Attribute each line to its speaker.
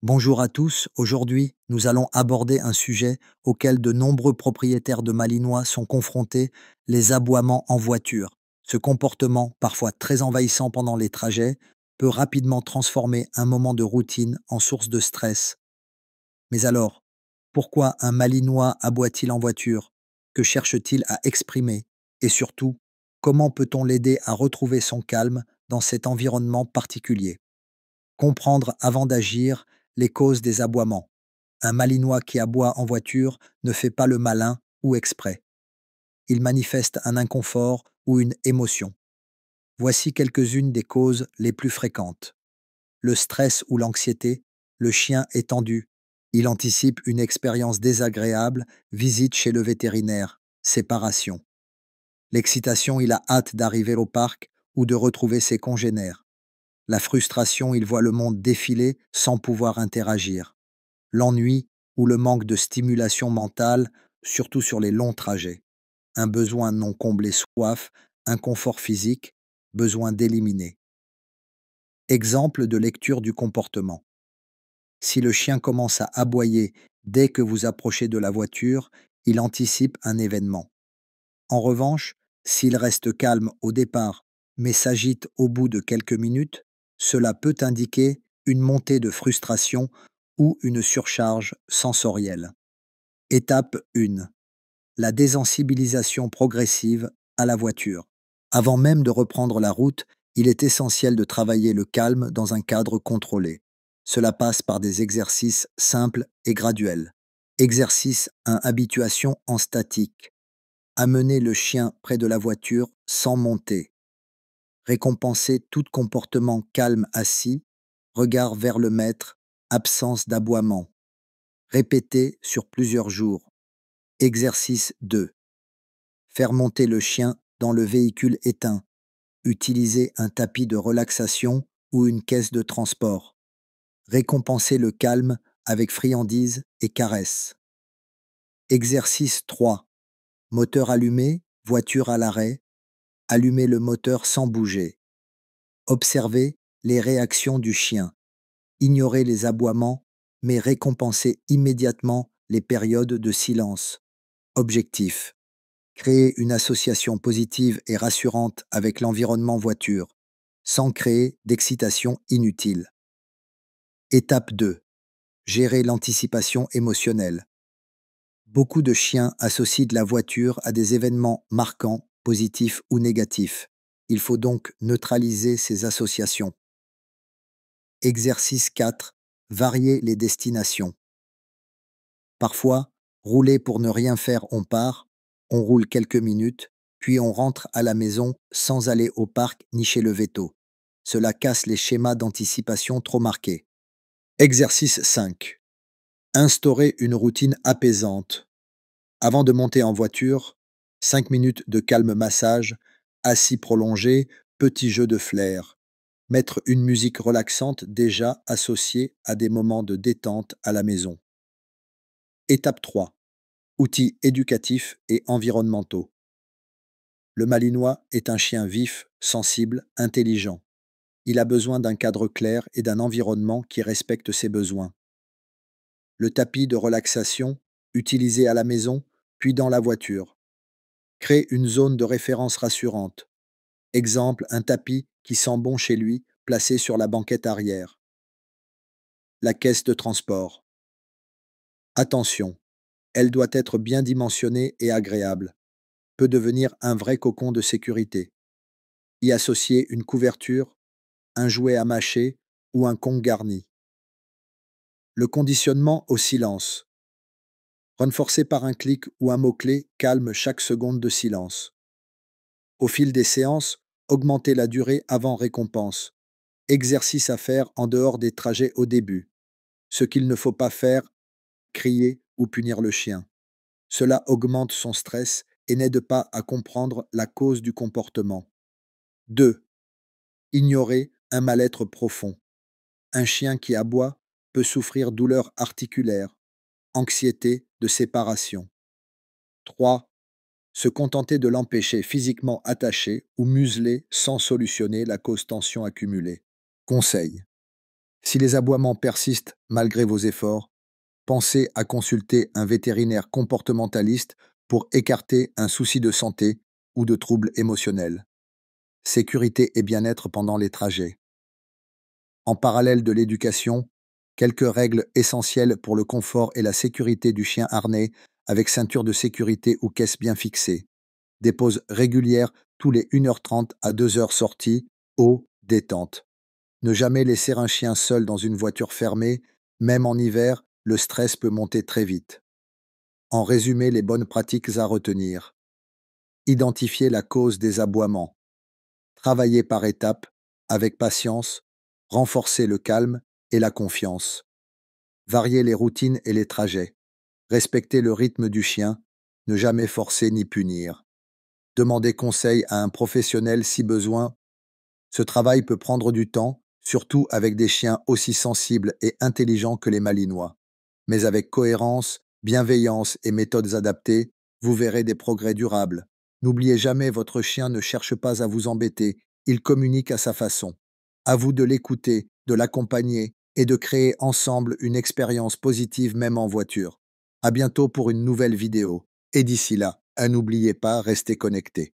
Speaker 1: Bonjour à tous, aujourd'hui nous allons aborder un sujet auquel de nombreux propriétaires de Malinois sont confrontés, les aboiements en voiture. Ce comportement, parfois très envahissant pendant les trajets, peut rapidement transformer un moment de routine en source de stress. Mais alors, pourquoi un Malinois aboie-t-il en voiture? Que cherche-t-il à exprimer? Et surtout, comment peut-on l'aider à retrouver son calme dans cet environnement particulier? Comprendre avant d'agir les causes des aboiements. Un Malinois qui aboie en voiture ne fait pas le malin ou exprès. Il manifeste un inconfort ou une émotion. Voici quelques-unes des causes les plus fréquentes. Le stress ou l'anxiété, le chien est tendu. Il anticipe une expérience désagréable, visite chez le vétérinaire, séparation. L'excitation, il a hâte d'arriver au parc ou de retrouver ses congénères. La frustration, il voit le monde défiler sans pouvoir interagir. L'ennui ou le manque de stimulation mentale, surtout sur les longs trajets. Un besoin non comblé, soif, inconfort physique, besoin d'éliminer. Exemple de lecture du comportement. Si le chien commence à aboyer dès que vous approchez de la voiture, il anticipe un événement. En revanche, s'il reste calme au départ mais s'agite au bout de quelques minutes, cela peut indiquer une montée de frustration ou une surcharge sensorielle. Étape 1. La désensibilisation progressive à la voiture. Avant même de reprendre la route, il est essentiel de travailler le calme dans un cadre contrôlé. Cela passe par des exercices simples et graduels. Exercice 1. Habituation en statique. Amener le chien près de la voiture sans monter. Récompenser tout comportement calme assis, regard vers le maître, absence d'aboiement. Répéter sur plusieurs jours. Exercice 2. Faire monter le chien dans le véhicule éteint. Utiliser un tapis de relaxation ou une caisse de transport. Récompenser le calme avec friandises et caresses. Exercice 3. Moteur allumé, voiture à l'arrêt. Allumer le moteur sans bouger. Observer les réactions du chien. Ignorer les aboiements, mais récompenser immédiatement les périodes de silence. Objectif. Créer une association positive et rassurante avec l'environnement voiture, sans créer d'excitation inutile. Étape 2. Gérer l'anticipation émotionnelle. Beaucoup de chiens associent de la voiture à des événements marquants, positifs ou négatifs. Il faut donc neutraliser ces associations. Exercice 4. Varier les destinations. Parfois, rouler pour ne rien faire, on roule quelques minutes, puis on rentre à la maison sans aller au parc ni chez le véto. Cela casse les schémas d'anticipation trop marqués. Exercice 5. Instaurer une routine apaisante. Avant de monter en voiture, 5 minutes de calme massage, assis prolongé, petit jeu de flair. Mettre une musique relaxante déjà associée à des moments de détente à la maison. Étape 3. Outils éducatifs et environnementaux. Le Malinois est un chien vif, sensible, intelligent. Il a besoin d'un cadre clair et d'un environnement qui respecte ses besoins. Le tapis de relaxation, utilisé à la maison, puis dans la voiture. Crée une zone de référence rassurante. Exemple, un tapis qui sent bon chez lui, placé sur la banquette arrière. La caisse de transport. Attention, elle doit être bien dimensionnée et agréable. Peut devenir un vrai cocon de sécurité. Y associer une couverture, un jouet à mâcher ou un con garni. Le conditionnement au silence. Renforcé par un clic ou un mot-clé, calme chaque seconde de silence. Au fil des séances, augmenter la durée avant récompense. Exercice à faire en dehors des trajets au début. Ce qu'il ne faut pas faire, crier ou punir le chien. Cela augmente son stress et n'aide pas à comprendre la cause du comportement. 2. Ignorer un mal-être profond. Un chien qui aboie peut souffrir douleurs articulaires, anxiété de séparation. 3. Se contenter de l'empêcher physiquement attaché ou muselé sans solutionner la cause tension accumulée. Conseil. Si les aboiements persistent malgré vos efforts, pensez à consulter un vétérinaire comportementaliste pour écarter un souci de santé ou de troubles émotionnels. Sécurité et bien-être pendant les trajets. En parallèle de l'éducation, quelques règles essentielles pour le confort et la sécurité du chien harnais avec ceinture de sécurité ou caisse bien fixée. Des pauses régulières tous les 1h30 à 2h sortie, eau, détente. Ne jamais laisser un chien seul dans une voiture fermée, même en hiver, le stress peut monter très vite. En résumé, les bonnes pratiques à retenir. Identifier la cause des aboiements. Travailler par étapes, avec patience, renforcer le calme et la confiance. Varier les routines et les trajets. Respecter le rythme du chien, ne jamais forcer ni punir. Demander conseil à un professionnel si besoin. Ce travail peut prendre du temps, surtout avec des chiens aussi sensibles et intelligents que les Malinois. Mais avec cohérence, bienveillance et méthodes adaptées, vous verrez des progrès durables. N'oubliez jamais, votre chien ne cherche pas à vous embêter, il communique à sa façon. À vous de l'écouter, de l'accompagner et de créer ensemble une expérience positive même en voiture. À bientôt pour une nouvelle vidéo. Et d'ici là, n'oubliez pas, restez connectés.